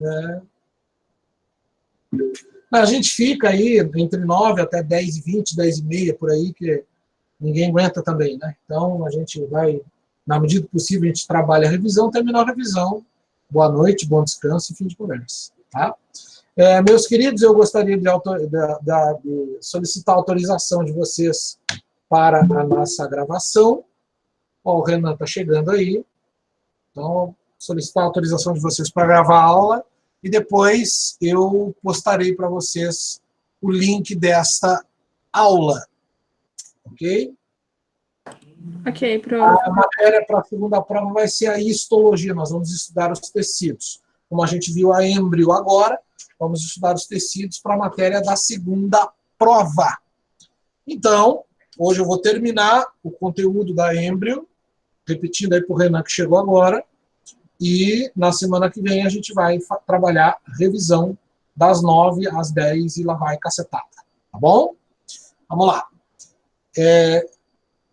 É. A gente fica aí entre 9 até 10h20, 10h30, por aí, que ninguém aguenta também, né? Então, a gente vai, na medida do possível, a gente trabalha a revisão, terminar a revisão. Boa noite, bom descanso e fim de conversa. Tá? Meus queridos, eu gostaria de solicitar a autorização de vocês para a nossa gravação. Ó, o Renan está chegando aí. Então, solicitar a autorização de vocês para gravar a aula e depois eu postarei para vocês o link desta aula. Ok? Ok, pronto. A matéria para a segunda prova vai ser a histologia. Nós vamos estudar os tecidos. Como a gente viu a êmbrio agora, vamos estudar os tecidos para a matéria da segunda prova. Então, hoje eu vou terminar o conteúdo da êmbrio, repetindo aí para o Renan que chegou agora, e na semana que vem a gente vai trabalhar revisão das 9 às 10 e lá vai cacetada. Tá bom? Vamos lá.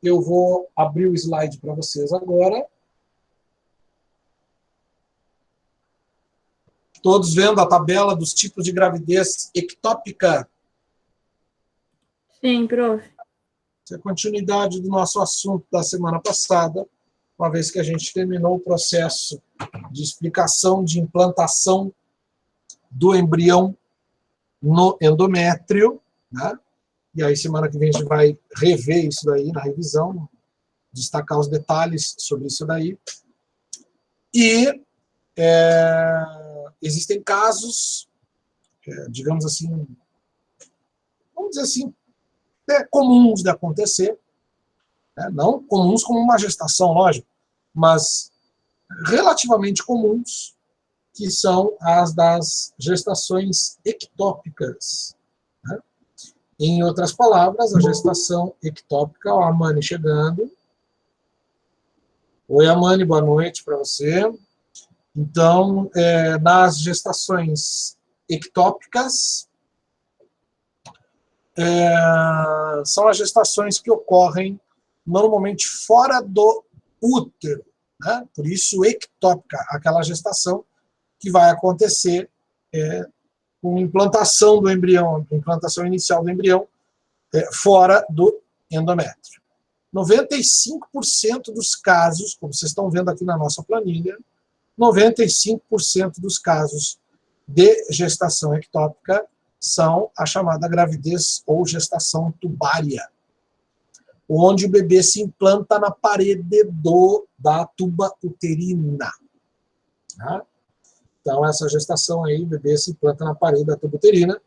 Eu vou abrir o slide para vocês agora. Todos vendo a tabela dos tipos de gravidez ectópica? Sim, prof. Essa é a continuidade do nosso assunto da semana passada, uma vez que a gente terminou o processo de explicação de implantação do embrião no endométrio, né? E aí, semana que vem, a gente vai rever isso daí na revisão, destacar os detalhes sobre isso daí. E existem casos, digamos assim, vamos dizer assim, comuns de acontecer, né? Não comuns como uma gestação, lógico, mas relativamente comuns, que são as das gestações ectópicas. Né? Em outras palavras, a gestação ectópica, ó, a Amani chegando. Oi, Amani, boa noite para você. Então, nas gestações ectópicas, são as gestações que ocorrem normalmente fora do útero, né? Por isso, ectópica, aquela gestação que vai acontecer com implantação do embrião, implantação inicial do embrião, fora do endométrio. 95% dos casos, como vocês estão vendo aqui na nossa planilha, 95% dos casos de gestação ectópica são a chamada gravidez ou gestação tubária, onde o bebê se implanta na parede da tuba uterina. Tá? Então, essa gestação aí, o bebê se implanta na parede da tuba uterina,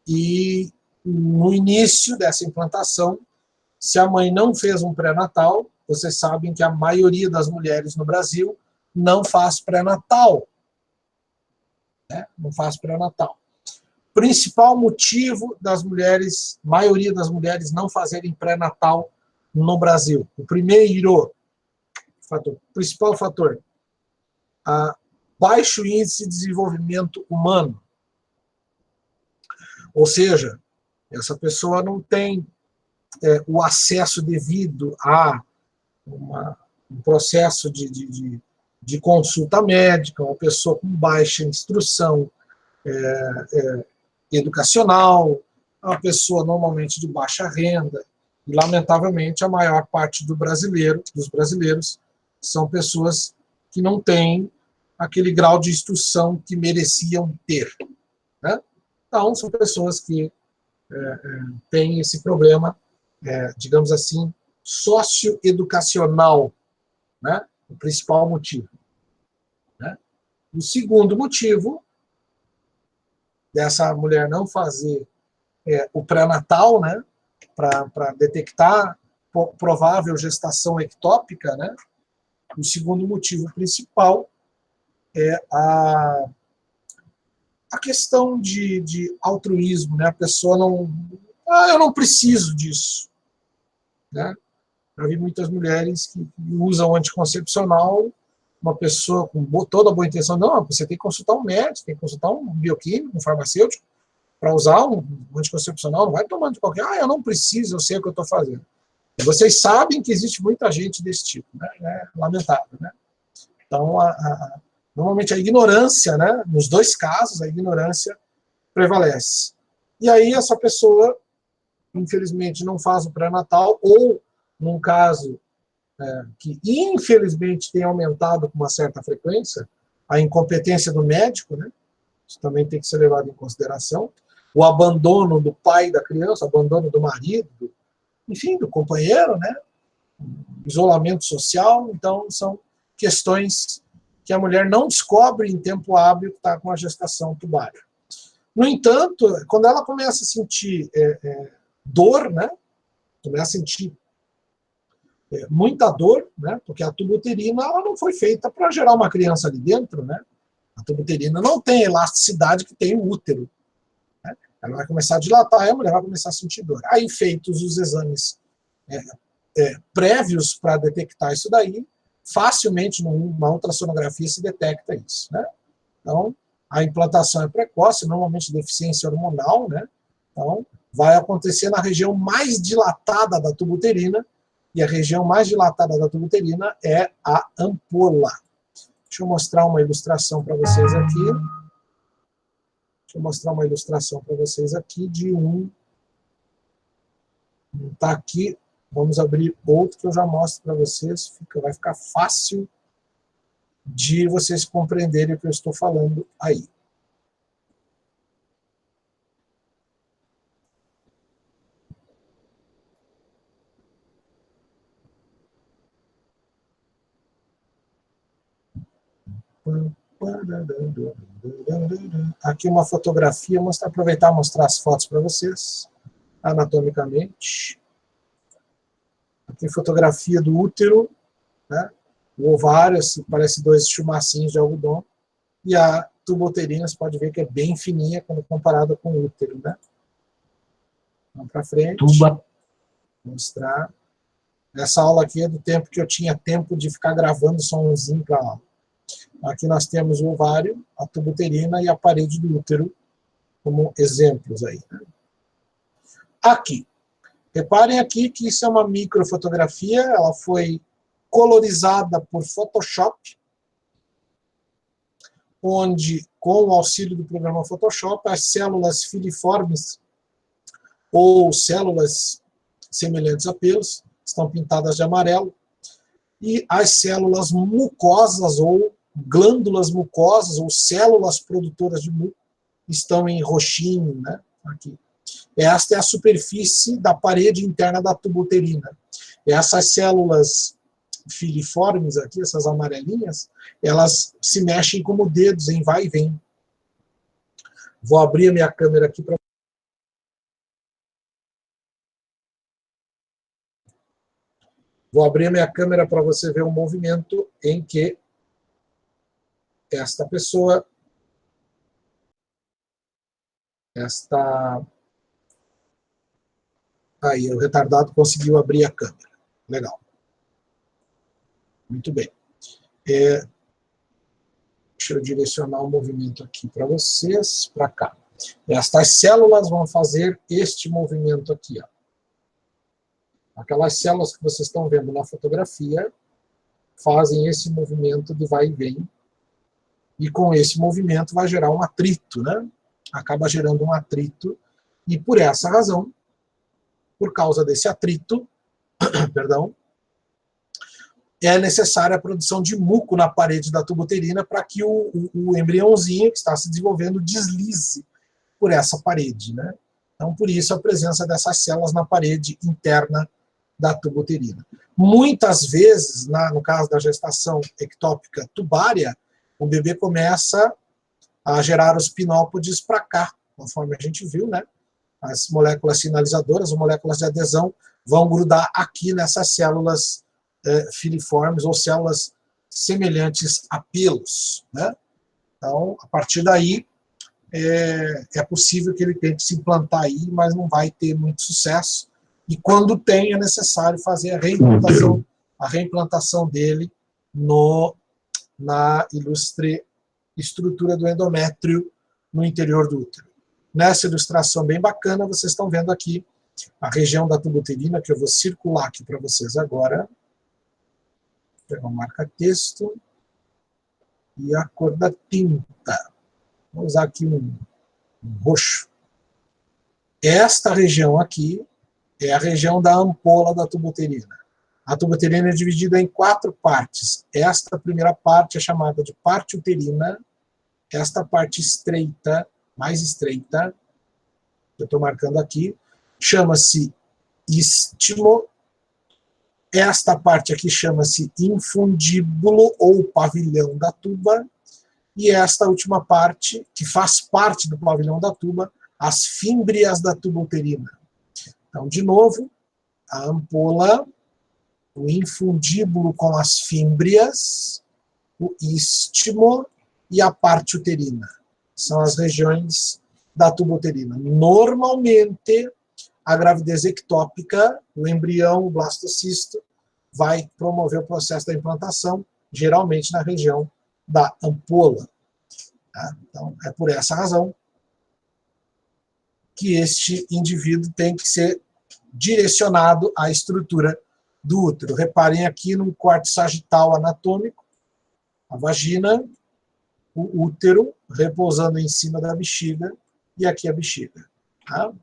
e no início dessa implantação, se a mãe não fez um pré-natal, vocês sabem que a maioria das mulheres no Brasil não faz pré-natal. Né? Não faz pré-natal. Principal motivo das mulheres, maioria das mulheres não fazerem pré-natal no Brasil. O primeiro fator, principal fator, baixo índice de desenvolvimento humano. Ou seja, essa pessoa não tem o acesso devido a um processo de consulta médica, uma pessoa com baixa instrução educacional, uma pessoa normalmente de baixa renda, e lamentavelmente a maior parte dos brasileiros são pessoas que não têm aquele grau de instrução que mereciam ter. Né? Então, são pessoas que têm esse problema, digamos assim, socioeducacional, né? O principal motivo. Né? O segundo motivo dessa mulher não fazer o pré-natal, né? Para detectar provável gestação ectópica, né? O segundo motivo principal é a questão de altruísmo, né? A pessoa não... eu não preciso disso. Né? Já vi muitas mulheres que usam anticoncepcional, uma pessoa com toda a boa intenção, não, você tem que consultar um médico, tem que consultar um bioquímico, um farmacêutico, para usar um anticoncepcional, não vai tomando de qualquer, eu não preciso, eu sei o que eu estou fazendo. E vocês sabem que existe muita gente desse tipo, né? É lamentável, né? Então, Normalmente a ignorância, né? Nos dois casos, a ignorância prevalece. E aí essa pessoa, infelizmente, não faz o pré-natal, ou, num caso que infelizmente tem aumentado com uma certa frequência, a incompetência do médico, né? Isso também tem que ser levado em consideração. O abandono do pai da criança, o abandono do marido, enfim, do companheiro, né? Isolamento social. Então, são questões que a mulher não descobre em tempo hábil que está com a gestação tubária. No entanto, quando ela começa a sentir dor, né? Começa a sentir muita dor, né? Porque a tubuterina ela não foi feita para gerar uma criança ali dentro, né? A tubuterina não tem a elasticidade que tem o útero. Né? Ela vai começar a dilatar e a mulher vai começar a sentir dor. Aí, feitos os exames prévios para detectar isso daí, facilmente numa ultrassonografia se detecta isso. Né? Então, a implantação é precoce, normalmente deficiência hormonal, né? Então, vai acontecer na região mais dilatada da tubuterina, e a região mais dilatada da tubuterina é a ampola. Deixa eu mostrar uma ilustração para vocês aqui. Deixa eu mostrar uma ilustração para vocês aqui de um. Está aqui. Vamos abrir outro que eu já mostro para vocês. Vai ficar fácil de vocês compreenderem o que eu estou falando aí. Aqui uma fotografia, aproveitar e mostrar as fotos para vocês, anatomicamente. Aqui fotografia do útero, né? O ovário, assim, parece dois chumacinhos de algodão, e a tubuterina, você pode ver que é bem fininha quando comparada com o útero, né? Vamos para frente. Vou mostrar. Essa aula aqui é do tempo que eu tinha tempo de ficar gravando somzinho para aula. Aqui nós temos o ovário, a tubuterina e a parede do útero como exemplos aí. Né? Aqui. Reparem aqui que isso é uma microfotografia, ela foi colorizada por Photoshop, onde, com o auxílio do programa Photoshop, as células filiformes ou células semelhantes a pelos estão pintadas de amarelo, e as células mucosas ou glândulas mucosas ou células produtoras de muco estão em roxinho, né? Aqui. Esta é a superfície da parede interna da tubuterina. Essas células filiformes aqui, essas amarelinhas, elas se mexem como dedos em vai e vem. Vou abrir a minha câmera aqui para você ver o movimento em que esta pessoa, aí, o retardado conseguiu abrir a câmera. Legal. Muito bem. Deixa eu direcionar o movimento aqui para vocês, para cá. Estas células vão fazer este movimento aqui. Ó. Aquelas células que vocês estão vendo na fotografia fazem esse movimento de vai e vem. E com esse movimento vai gerar um atrito, né? Acaba gerando um atrito. E por essa razão, por causa desse atrito, perdão, é necessária a produção de muco na parede da tubuterina para que o embriãozinho que está se desenvolvendo deslize por essa parede, né? Então, por isso, a presença dessas células na parede interna da tubuterina. Muitas vezes, no caso da gestação ectópica tubária, o bebê começa a gerar os pinópodes para cá, conforme a gente viu, né? As moléculas sinalizadoras, as moléculas de adesão, vão grudar aqui nessas células filiformes ou células semelhantes a pelos. Né? Então, a partir daí, é possível que ele tente se implantar aí, mas não vai ter muito sucesso. E quando tem, é necessário fazer a reimplantação dele na ilustre estrutura do endométrio no interior do útero. Nessa ilustração bem bacana, vocês estão vendo aqui a região da tubuterina, que eu vou circular aqui para vocês agora. Vou pegar um marca-texto. e a cor da tinta. Vou usar aqui um roxo. Esta região aqui é a região da ampola da tubo-uterina. A tubo-uterina é dividida em 4 partes. Esta primeira parte é chamada de parte uterina. Esta parte estreita, mais estreita, que eu estou marcando aqui, chama-se istmo. Esta parte aqui chama-se infundíbulo ou pavilhão da tuba. E esta última parte, que faz parte do pavilhão da tuba, as fímbrias da tuba uterina. Então, de novo, a ampola, o infundíbulo com as fímbrias, o istmo e a parte uterina. São as regiões da tuba uterina. Normalmente, a gravidez ectópica, o embrião, o blastocisto, vai promover o processo da implantação, geralmente na região da ampola. Tá? Então, é por essa razão que este indivíduo tem que ser direcionado à estrutura do útero. Reparem aqui no corte sagital anatômico, a vagina, o útero repousando em cima da bexiga, e aqui a bexiga. Tá?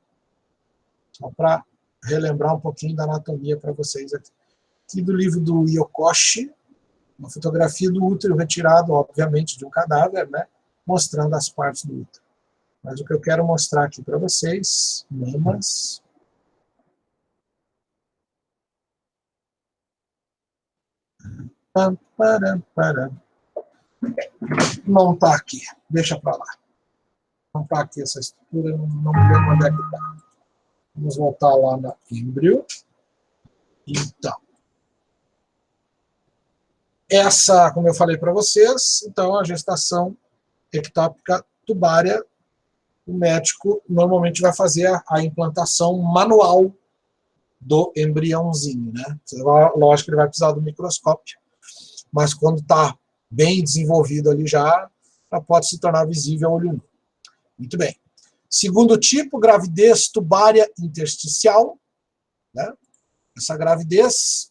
Só para relembrar um pouquinho da anatomia para vocês aqui. Aqui do livro do Yokoshi, uma fotografia do útero retirado, obviamente, de um cadáver, né, mostrando as partes do útero. Mas o que eu quero mostrar aqui para vocês, mamas. Não está aqui, deixa para lá. Não está aqui essa estrutura, não me lembro onde é que está. Vamos voltar lá na embrião. Então, essa, como eu falei para vocês, então a gestação ectópica tubária, o médico normalmente vai fazer a implantação manual do embriãozinho, né? Lógico que ele vai precisar do microscópio, mas quando está bem desenvolvido ali já pode se tornar visível ao olho nu. Muito bem. Segundo tipo, gravidez tubária intersticial, né? Essa gravidez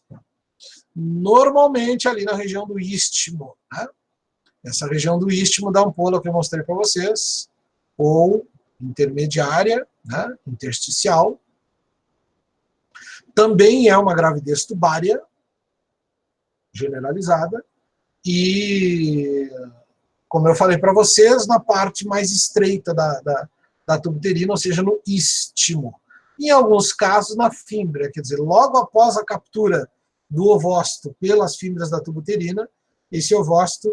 normalmente ali na região do istmo, né? Essa região do istmo da ampola que eu mostrei para vocês, ou intermediária, né? Intersticial. Também é uma gravidez tubária generalizada e, como eu falei para vocês, na parte mais estreita da tuba uterina, ou seja, no istmo. Em alguns casos, na fímbria, quer dizer, logo após a captura do ovócito pelas fímbrias da tuba uterina, esse ovócito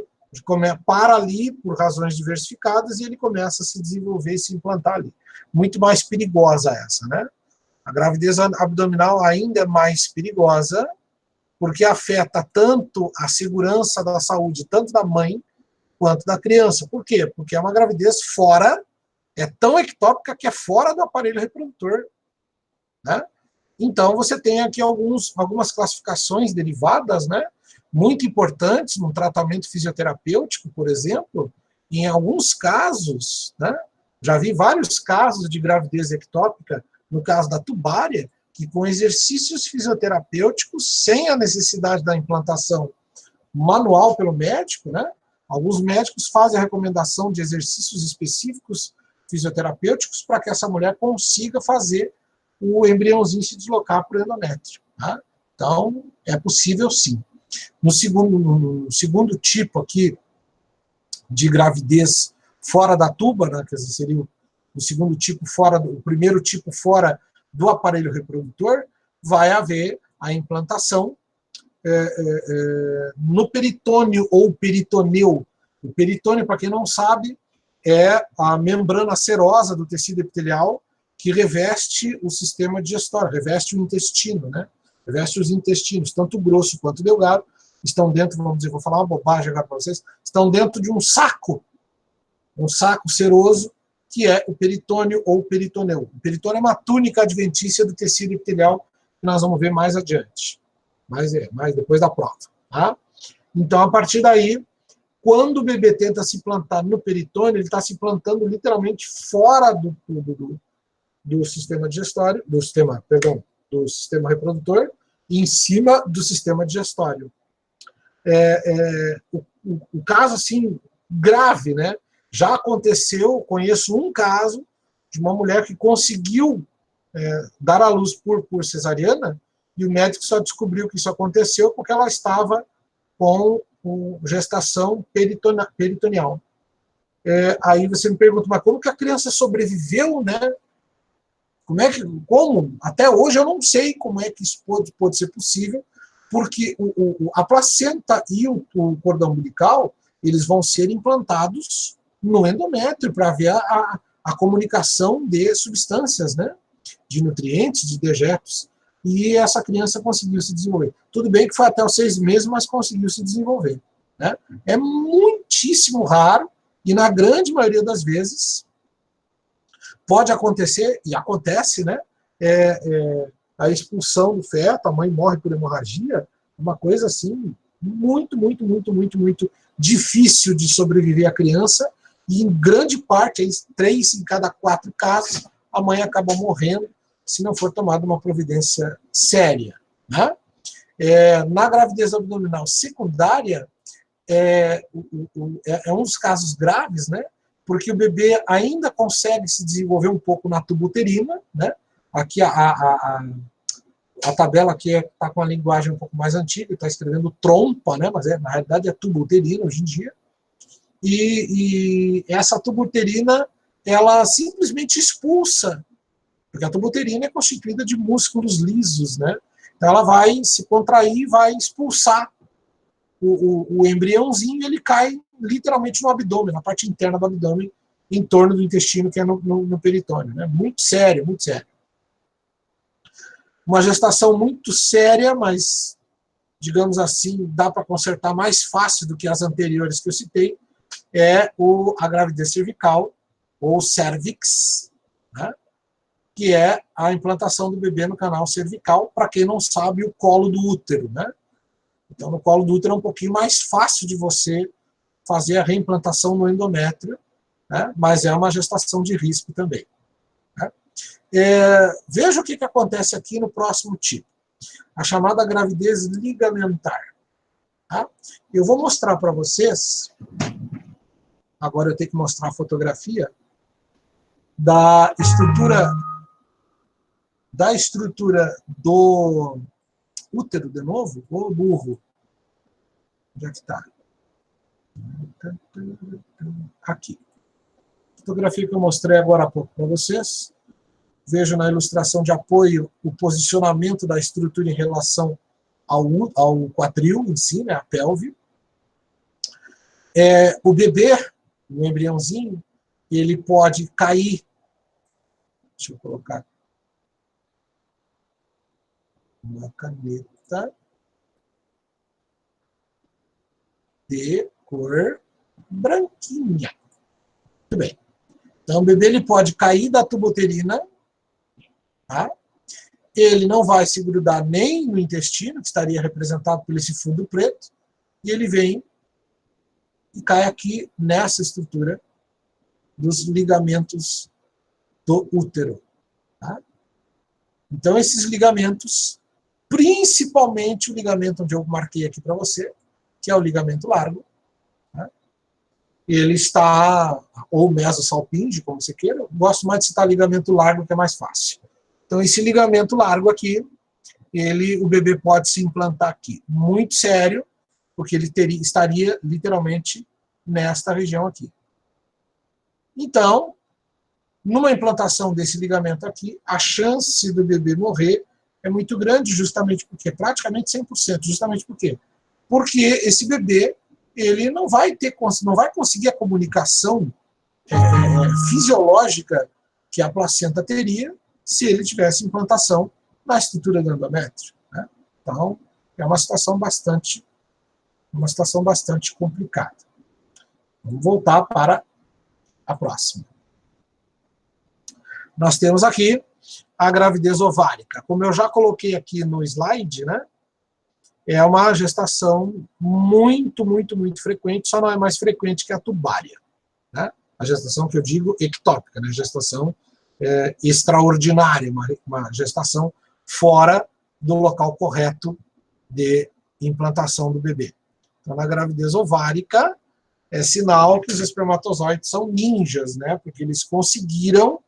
para ali por razões diversificadas e ele começa a se desenvolver e se implantar ali. Muito mais perigosa essa, né? A gravidez abdominal ainda é mais perigosa, porque afeta tanto a segurança da saúde, tanto da mãe quanto da criança. Por quê? Porque é uma gravidez fora, é tão ectópica que é fora do aparelho reprodutor, né? Então, você tem aqui algumas classificações derivadas, né, muito importantes no tratamento fisioterapêutico, por exemplo. Em alguns casos, né, já vi vários casos de gravidez ectópica, no caso da tubária, que com exercícios fisioterapêuticos, sem a necessidade da implantação manual pelo médico, né, alguns médicos fazem a recomendação de exercícios específicos fisioterapêuticos para que essa mulher consiga fazer o embriãozinho se deslocar para o endométrio. Tá? Então, é possível sim. No segundo tipo aqui de gravidez fora da tuba, né, quer dizer, seria o segundo tipo o primeiro tipo fora do aparelho reprodutor, vai haver a implantação no peritônio ou peritoneu. O peritônio, para quem não sabe, é a membrana serosa do tecido epitelial que reveste o sistema digestório, reveste o intestino, né? Reveste os intestinos, tanto grosso quanto delgado, estão dentro, vamos dizer, vou falar uma bobagem agora para vocês, estão dentro de um saco seroso, que é o peritônio ou peritoneu. O peritônio é uma túnica adventícia do tecido epitelial, que nós vamos ver mais adiante, mais depois da prova. Tá? Então, a partir daí, quando o bebê tenta se plantar no peritônio, ele está se plantando literalmente fora do sistema digestório, do sistema reprodutor, em cima do sistema digestório. o caso assim grave, né? Já aconteceu, conheço um caso de uma mulher que conseguiu dar à luz por cesariana, e o médico só descobriu que isso aconteceu porque ela estava com gestação peritoneal. Aí você me pergunta, mas como que a criança sobreviveu, né? Como? Até hoje eu não sei como é que isso pode ser possível, porque a placenta e o cordão umbilical, eles vão ser implantados no endométrio para ver a comunicação de substâncias, né? De nutrientes, de dejetos, e essa criança conseguiu se desenvolver. Tudo bem que foi até os 6 meses, mas conseguiu se desenvolver, né? É muitíssimo raro, e na grande maioria das vezes pode acontecer, e acontece, né? A expulsão do feto, a mãe morre por hemorragia, uma coisa assim, muito, muito, muito, muito, muito difícil de sobreviver a criança, e em grande parte, 3 em cada 4 casos, a mãe acaba morrendo se não for tomada uma providência séria, né? Na gravidez abdominal secundária, é um dos casos graves, né? Porque o bebê ainda consegue se desenvolver um pouco na tuba uterina, né? Aqui a tabela aqui está com a linguagem um pouco mais antiga, está escrevendo trompa, né? Mas na realidade é tuba uterina hoje em dia. E essa tuba uterina, ela simplesmente expulsa, porque a tuba uterina é constituída de músculos lisos, né? Então ela vai se contrair, vai expulsar o embriãozinho, ele cai literalmente no abdômen, na parte interna do abdômen, em torno do intestino, que é no peritônio, né? Muito sério, muito sério. Uma gestação muito séria, mas, digamos assim, dá para consertar mais fácil do que as anteriores que eu citei, a gravidez cervical, ou cervix, né? Que é a implantação do bebê no canal cervical, para quem não sabe, o colo do útero, né? Então, no colo do útero é um pouquinho mais fácil de você fazer a reimplantação no endométrio, né? Mas é uma gestação de risco também, né? Veja o que acontece aqui no próximo tipo, a chamada gravidez ligamentar. Tá? Eu vou mostrar para vocês, agora eu tenho que mostrar a fotografia, da estrutura do útero, de novo, ou burro. Onde é que está? Aqui. Fotografia que eu mostrei agora há pouco para vocês. Vejo na ilustração de apoio o posicionamento da estrutura em relação ao quadril em si, né, a pelve. O bebê, o embriãozinho, ele pode cair. Deixa eu colocar uma caneta de cor branquinha. Muito bem. Então, o bebê ele pode cair da tuba uterina, tá? Ele não vai se grudar nem no intestino, que estaria representado por esse fundo preto, e ele vem e cai aqui nessa estrutura dos ligamentos do útero. Tá? Então, esses ligamentos, principalmente o ligamento onde eu marquei aqui para você, que é o ligamento largo, tá? Ele está, ou mesosalpinge, como você queira, gosto mais de citar ligamento largo, que é mais fácil. Então, esse ligamento largo aqui, o bebê pode se implantar aqui. Muito sério, porque ele estaria literalmente nesta região aqui. Então, numa implantação desse ligamento aqui, a chance do bebê morrer é muito grande, justamente porque, praticamente 100%, justamente por quê? Porque esse bebê, ele não vai conseguir a comunicação fisiológica que a placenta teria se ele tivesse implantação na estrutura do endométrio, né? Então, é uma situação bastante complicada. Vamos voltar para a próxima. Nós temos aqui a gravidez ovárica. Como eu já coloquei aqui no slide, né? É uma gestação muito, muito, muito frequente, só não é mais frequente que a tubária, né? A gestação que eu digo ectópica, né? Gestação extraordinária, uma gestação fora do local correto de implantação do bebê. Então, na gravidez ovárica, é sinal que os espermatozoides são ninjas, né? Porque eles conseguiram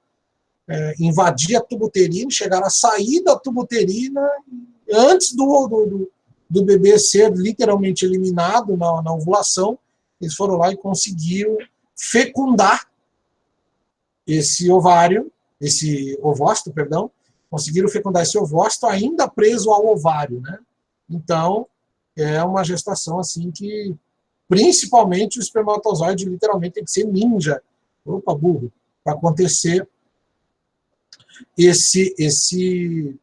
invadir a tuba uterina, chegaram a sair da tuba uterina antes do bebê ser literalmente eliminado na ovulação. Eles foram lá e conseguiram fecundar esse ovócito, perdão, conseguiram fecundar esse ovócito ainda preso ao ovário, né? Então, é uma gestação assim que, principalmente, o espermatozoide literalmente tem que ser ninja, opa, burro, para acontecer esse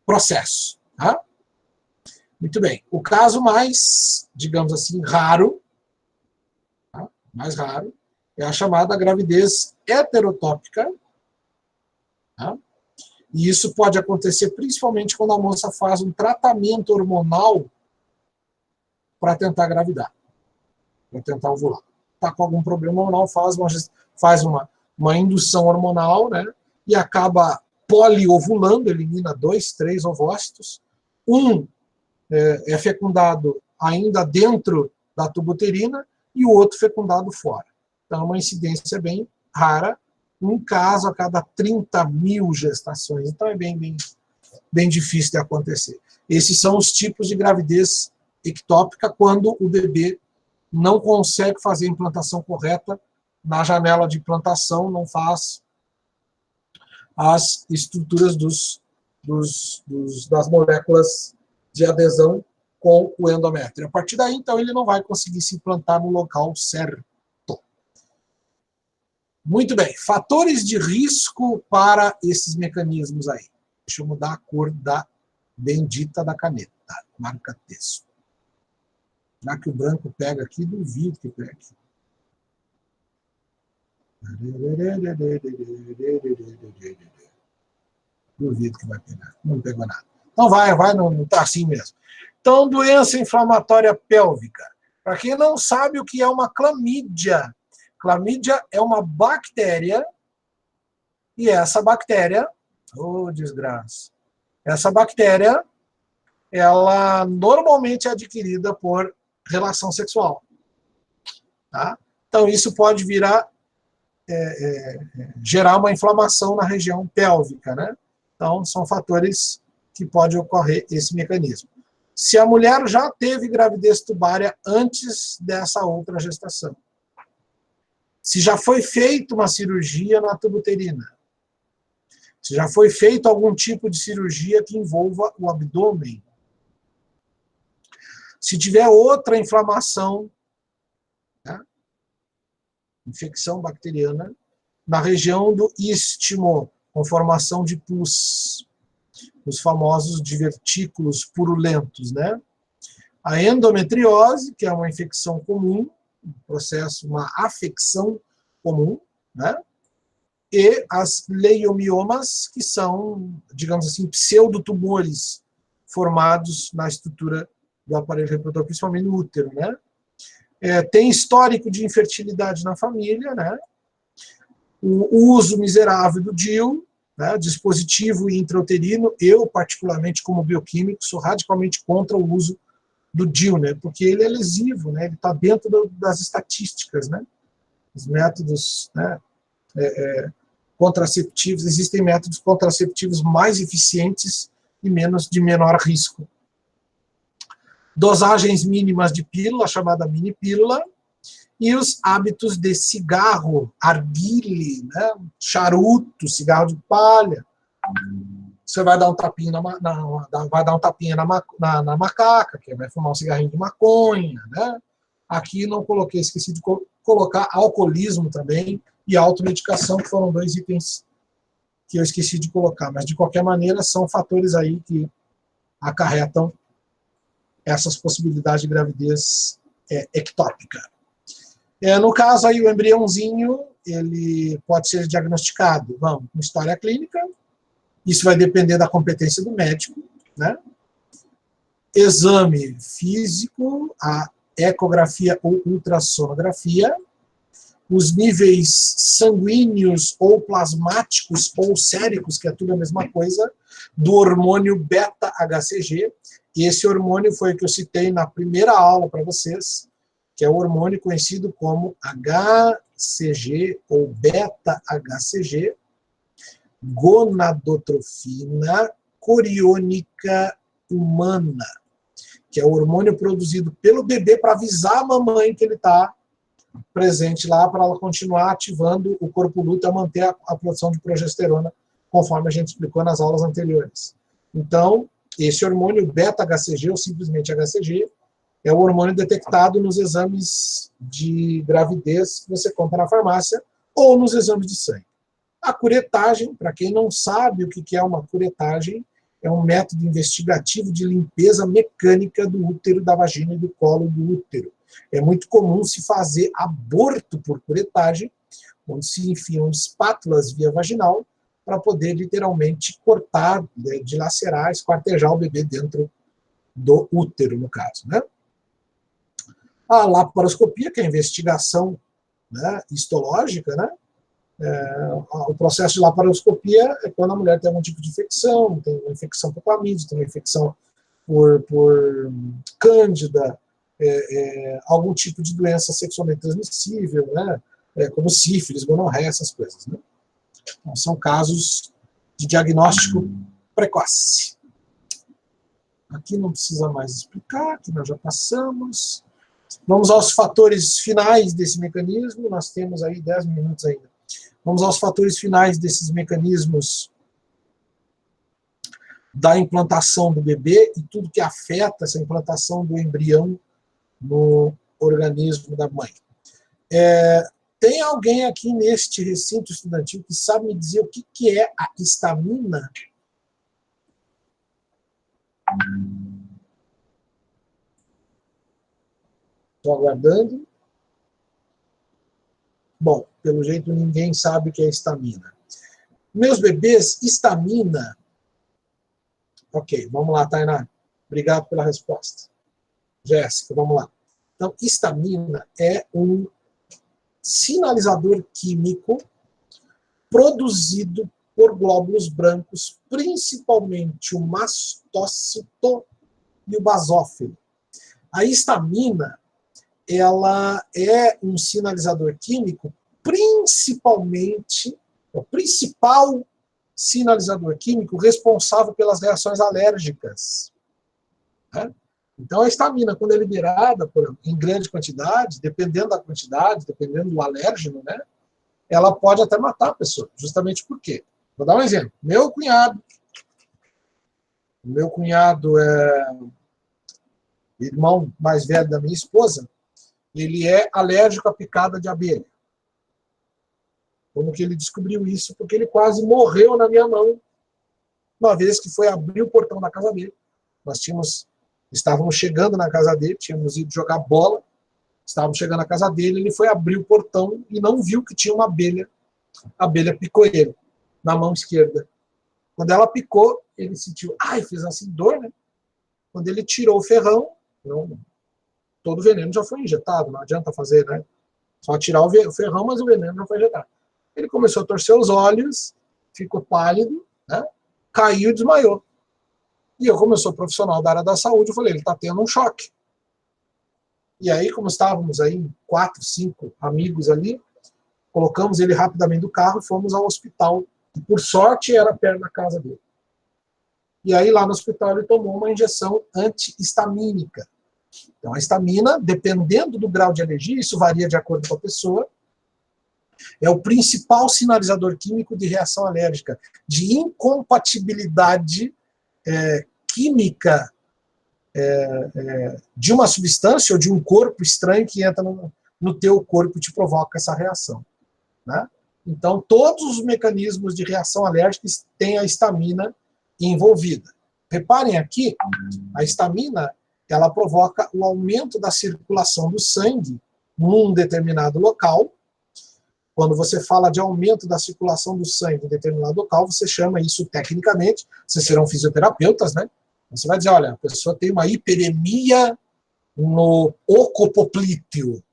processo. Tá? Muito bem. O caso mais, digamos assim, raro, tá? Mais raro, é a chamada gravidez heterotópica. Tá? E isso pode acontecer principalmente quando a moça faz um tratamento hormonal para tentar engravidar, para tentar ovular. Está com algum problema hormonal, faz uma indução hormonal, né? E acaba poliovulando, elimina 2, 3 ovócitos. Um é fecundado ainda dentro da tuba uterina e o outro fecundado fora. Então, é uma incidência bem rara, um caso a cada 30 mil gestações. Então, é bem difícil de acontecer. Esses são os tipos de gravidez ectópica quando o bebê não consegue fazer a implantação correta na janela de implantação, não faz as estruturas das moléculas de adesão com o endométrio. A partir daí, então, ele não vai conseguir se implantar no local certo. Muito bem. Fatores de risco para esses mecanismos aí. Deixa eu mudar a cor da bendita da caneta. Marca texto. Já que o branco pega aqui, duvido que pegue. Duvido que vai pegar. Não pegou nada. Então vai, não está assim mesmo. Então, doença inflamatória pélvica. Para quem não sabe o que é uma clamídia, clamídia é uma bactéria, e essa bactéria, desgraça, essa bactéria, ela normalmente é adquirida por relação sexual. Tá? Então, isso pode gerar uma inflamação na região pélvica, né? Então, são fatores que pode ocorrer esse mecanismo. Se a mulher já teve gravidez tubária antes dessa outra gestação, se já foi feita uma cirurgia na tuba uterina, se já foi feito algum tipo de cirurgia que envolva o abdômen, se tiver outra inflamação, né, infecção bacteriana, na região do istmo, com formação de pus, os famosos divertículos purulentos, né? A endometriose, que é uma infecção comum, um processo, uma afecção comum, né? E as leiomiomas, que são, digamos assim, pseudotumores formados na estrutura do aparelho reprodutor, principalmente no útero, né? Tem histórico de infertilidade na família, né? O uso miserável do DIU, né, dispositivo intrauterino. Eu, particularmente, como bioquímico, sou radicalmente contra o uso do DIU, né, porque ele é lesivo, né, ele está dentro das estatísticas, né, os métodos, né, contraceptivos, existem métodos contraceptivos mais eficientes e de menor risco. Dosagens mínimas de pílula, chamada mini pílula, e os hábitos de cigarro, arguile, né? Charuto, cigarro de palha. Você vai dar um tapinha na macaca, que vai fumar um cigarrinho de maconha, né? Aqui não coloquei, esqueci de colocar alcoolismo também e automedicação, que foram 2 itens que eu esqueci de colocar. Mas, de qualquer maneira, são fatores aí que acarretam essas possibilidades de gravidez ectópica. No caso, aí, o embriãozinho, ele pode ser diagnosticado, com história clínica, isso vai depender da competência do médico, né? Exame físico, a ecografia ou ultrassonografia, os níveis sanguíneos ou plasmáticos ou séricos, que é tudo a mesma coisa, do hormônio beta-HCG. E esse hormônio foi o que eu citei na primeira aula para vocês, que é o hormônio conhecido como HCG ou beta-HCG, gonadotrofina coriônica humana, que é o hormônio produzido pelo bebê para avisar a mamãe que ele está presente lá, para ela continuar ativando o corpo luto a manter a produção de progesterona, conforme a gente explicou nas aulas anteriores. Então, esse hormônio beta-HCG, ou simplesmente HCG, é o hormônio detectado nos exames de gravidez que você compra na farmácia ou nos exames de sangue. A curetagem, para quem não sabe o que é uma curetagem, é um método investigativo de limpeza mecânica do útero, da vagina e do colo do útero. É muito comum se fazer aborto por curetagem, onde se enfiam espátulas via vaginal para poder literalmente cortar, dilacerar, esquartejar o bebê dentro do útero, no caso, né? A laparoscopia, que é a investigação, né, histológica, né? O processo de laparoscopia é quando a mulher tem algum tipo de infecção, tem uma infecção por clamídia, tem uma infecção por cândida, algum tipo de doença sexualmente transmissível, né? Como sífilis, gonorreia, essas coisas, né? Então, são casos de diagnóstico precoce. Aqui não precisa mais explicar, aqui nós já passamos. Vamos aos fatores finais desse mecanismo, nós temos aí 10 minutos ainda. Vamos aos fatores finais desses mecanismos da implantação do bebê e tudo que afeta essa implantação do embrião no organismo da mãe. Tem alguém aqui neste recinto estudantil que sabe me dizer o que é a histamina? Estou aguardando. Bom, pelo jeito ninguém sabe o que é histamina. Meus bebês, histamina... Ok, vamos lá, Tainá. Obrigado pela resposta. Jéssica, vamos lá. Então, histamina é um sinalizador químico produzido por glóbulos brancos, principalmente o mastócito e o basófilo. A histamina, ela é um sinalizador químico, principalmente, o principal sinalizador químico responsável pelas reações alérgicas. Né? Então, a histamina, quando é liberada em grande quantidade, dependendo da quantidade, dependendo do alérgeno, né, ela pode até matar a pessoa. Justamente por quê? Vou dar um exemplo. Meu cunhado é irmão mais velho da minha esposa, ele é alérgico à picada de abelha. Como que ele descobriu isso? Porque ele quase morreu na minha mão uma vez que foi abrir o portão da casa dele. Estávamos chegando na casa dele, tínhamos ido jogar bola, estávamos chegando na casa dele, ele foi abrir o portão e não viu que tinha uma abelha. A abelha picou ele na mão esquerda. Quando ela picou, ele sentiu, fez assim dor, né? Quando ele tirou o ferrão, todo o veneno já foi injetado, não adianta fazer, né? Só tirar o ferrão, mas o veneno não foi injetado. Ele começou a torcer os olhos, ficou pálido, né? Caiu e desmaiou. E eu, como eu sou profissional da área da saúde, eu falei, ele está tendo um choque. E aí, como estávamos aí, 4, 5 amigos ali, colocamos ele rapidamente do carro e fomos ao hospital. E, por sorte, era perto da casa dele. E aí, lá no hospital, ele tomou uma injeção anti-histamínica. Então, a histamina, dependendo do grau de alergia, isso varia de acordo com a pessoa, é o principal sinalizador químico de reação alérgica, de incompatibilidade química de uma substância ou de um corpo estranho que entra no teu corpo e te provoca essa reação. Né? Então, todos os mecanismos de reação alérgica têm a histamina envolvida. Reparem aqui, a histamina, ela provoca o aumento da circulação do sangue num determinado local. Quando você fala de aumento da circulação do sangue em determinado local, você chama isso tecnicamente, vocês serão fisioterapeutas, né? Você vai dizer, olha, a pessoa tem uma hiperemia no ocopoplíteo.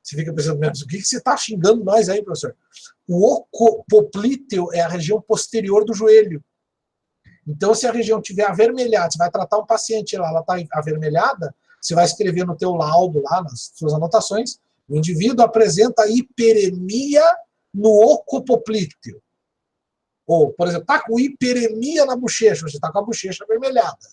Você fica pensando, o que você está xingando nós aí, professor? O ocopoplíteo é a região posterior do joelho. Então, se a região estiver avermelhada, você vai tratar um paciente lá, ela está avermelhada, você vai escrever no teu laudo, lá nas suas anotações, o indivíduo apresenta hiperemia no oco poplíteo. Ou, por exemplo, está com hiperemia na bochecha, você está com a bochecha avermelhada.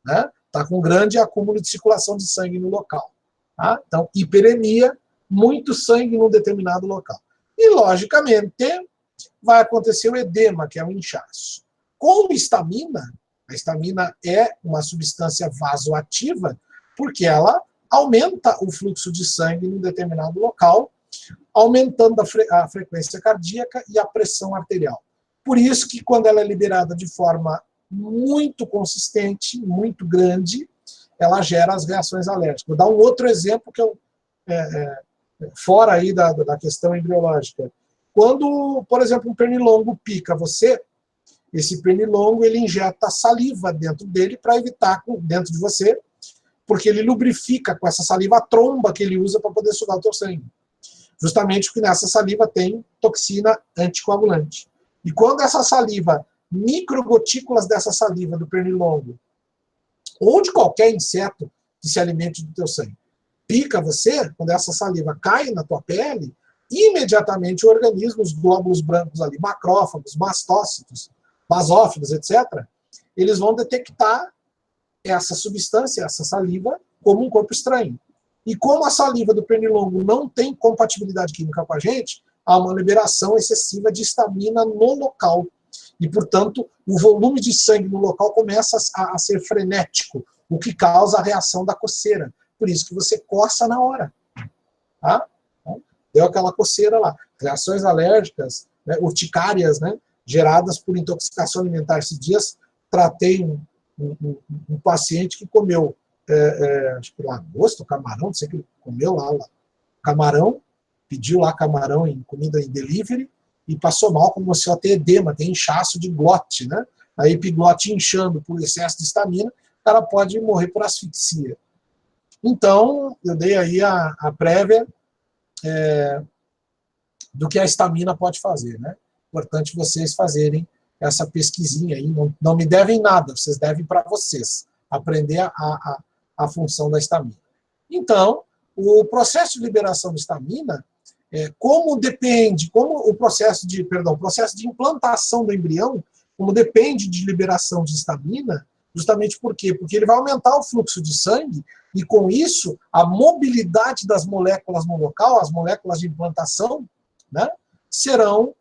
Né? Está com grande acúmulo de circulação de sangue no local. Tá? Então, hiperemia, muito sangue num determinado local. E, logicamente, vai acontecer o edema, que é o inchaço. Com histamina, a histamina é uma substância vasoativa, porque ela aumenta o fluxo de sangue num determinado local, aumentando a frequência cardíaca e a pressão arterial. Por isso que quando ela é liberada de forma muito consistente, muito grande, ela gera as reações alérgicas. Vou dar um outro exemplo que fora aí da questão embriológica. Quando, por exemplo, um pernilongo pica você, esse pernilongo ele injeta saliva dentro dele para evitar dentro de você, porque ele lubrifica com essa saliva a tromba que ele usa para poder sugar o teu sangue. Justamente porque nessa saliva tem toxina anticoagulante. E quando essa saliva, microgotículas dessa saliva do pernilongo, ou de qualquer inseto que se alimente do teu sangue, pica você, quando essa saliva cai na tua pele, imediatamente o organismo, os glóbulos brancos ali, macrófagos, mastócitos, basófilos, etc., eles vão detectar essa substância, essa saliva, como um corpo estranho. E como a saliva do pernilongo não tem compatibilidade química com a gente, há uma liberação excessiva de histamina no local. E, portanto, o volume de sangue no local começa a ser frenético, o que causa a reação da coceira. Por isso que você coça na hora. Tá? Deu aquela coceira lá. Reações alérgicas, né, urticárias, né, geradas por intoxicação alimentar. Esses dias tratei um paciente que comeu acho que lagosta, camarão, não sei o que ele comeu lá, camarão, pediu lá camarão em comida em delivery e passou mal, começou a ter edema, tem inchaço de glote, né? A epiglote inchando por excesso de histamina, o cara pode morrer por asfixia. Então, eu dei aí a prévia do que a histamina pode fazer, né? Importante vocês fazerem essa pesquisinha aí, não me devem nada, vocês devem para vocês, aprender a função da histamina. Então, o processo de liberação de histamina, como o processo de implantação do embrião, como depende de liberação de histamina, justamente por quê? Porque ele vai aumentar o fluxo de sangue e, com isso, a mobilidade das moléculas no local, as moléculas de implantação, né, serão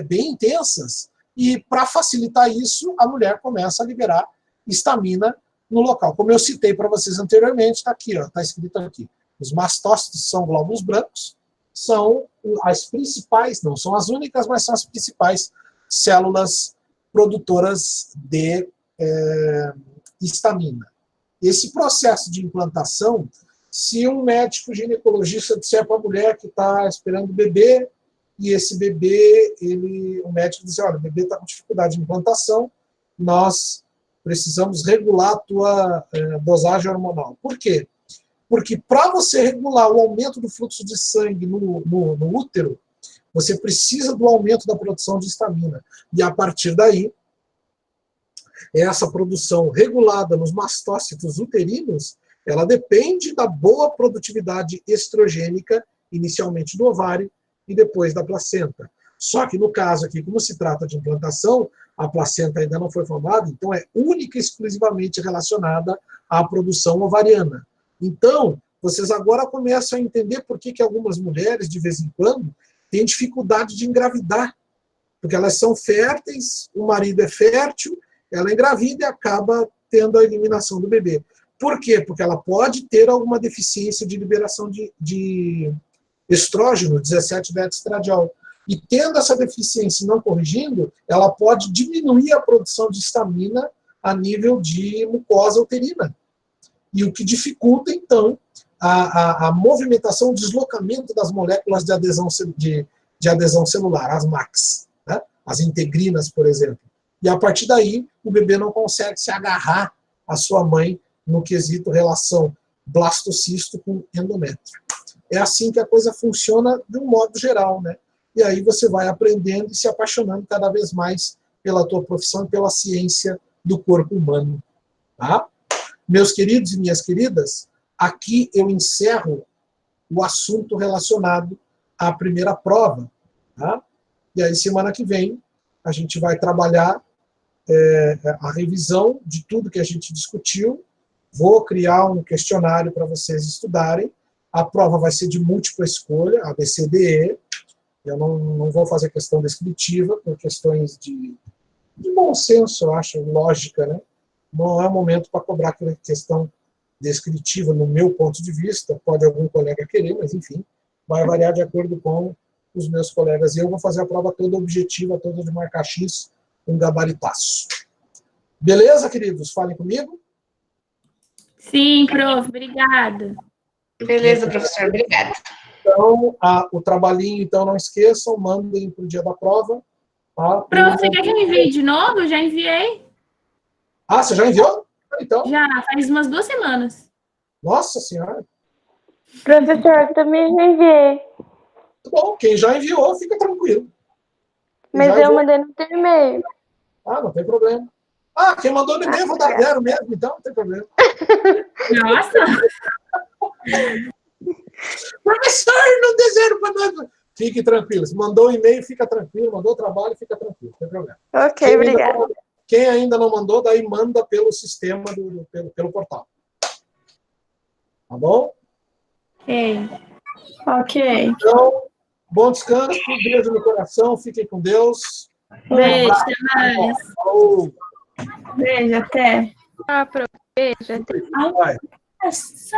bem intensas. E, para facilitar isso, a mulher começa a liberar histamina no local. Como eu citei para vocês anteriormente, está aqui, está escrito aqui. Os mastócitos são glóbulos brancos, são as principais, não são as únicas, mas são as principais células produtoras de histamina. Esse processo de implantação, se um médico ginecologista disser para a mulher que está esperando o bebê, e esse bebê, o médico diz, olha, o bebê está com dificuldade de implantação, nós precisamos regular a tua dosagem hormonal. Por quê? Porque para você regular o aumento do fluxo de sangue no útero, você precisa do aumento da produção de histamina. E a partir daí, essa produção regulada nos mastócitos uterinos, ela depende da boa produtividade estrogênica, inicialmente do ovário e depois da placenta. Só que no caso aqui, como se trata de implantação, a placenta ainda não foi formada, então é única e exclusivamente relacionada à produção ovariana. Então, vocês agora começam a entender por que algumas mulheres, de vez em quando, têm dificuldade de engravidar. Porque elas são férteis, o marido é fértil, ela engravida e acaba tendo a eliminação do bebê. Por quê? Porque ela pode ter alguma deficiência de liberação de estrógeno, 17-beta-estradiol. E tendo essa deficiência e não corrigindo, ela pode diminuir a produção de histamina a nível de mucosa uterina. E o que dificulta, então, a movimentação, o deslocamento das moléculas de adesão celular, as MACs, né? As integrinas, por exemplo. E a partir daí, o bebê não consegue se agarrar à sua mãe no quesito relação blastocisto com endométrio. É assim que a coisa funciona de um modo geral, né? E aí você vai aprendendo e se apaixonando cada vez mais pela tua profissão e pela ciência do corpo humano. Tá? Meus queridos e minhas queridas, aqui eu encerro o assunto relacionado à primeira prova. Tá? E aí, semana que vem, a gente vai trabalhar a revisão de tudo que a gente discutiu. Vou criar um questionário para vocês estudarem. A prova vai ser de múltipla escolha, A, B, C, D, E. Eu não vou fazer questão descritiva, por questões de bom senso, eu acho, lógica, né? Não é o momento para cobrar aquela questão descritiva, no meu ponto de vista. Pode algum colega querer, mas, enfim, vai variar de acordo com os meus colegas. E eu vou fazer a prova toda objetiva, toda de marcar X, um gabaritaço. Beleza, queridos? Falem comigo. Sim, prof, obrigada. Beleza, professor, obrigada. Então, o trabalhinho, então, não esqueçam, mandem para o dia da prova. Tá? Prof, você quer que eu envie de novo? Eu já enviei. Ah, você já enviou? Então, Já, faz umas 2 semanas. nossa senhora. Professor, também já enviei. Muito bom, quem já enviou, fica tranquilo. Quem Mas já eu enviou, mandei no teu e-mail. não tem problema. Quem mandou no e-mail, vou dar 0 mesmo, então não tem problema. Nossa! Professor, não dê 0 para nós. Fique tranquilo. Se mandou o e-mail, fica tranquilo. Mandou o trabalho, fica tranquilo. Não tem problema. Ok, obrigada. Quem ainda não mandou, daí manda pelo sistema, pelo portal. Tá bom? Ok. Então, bom descanso, beijo no coração, fiquem com Deus. Beijo, até mais. Falou. Beijo, até. Beijo. Vai. Nossa.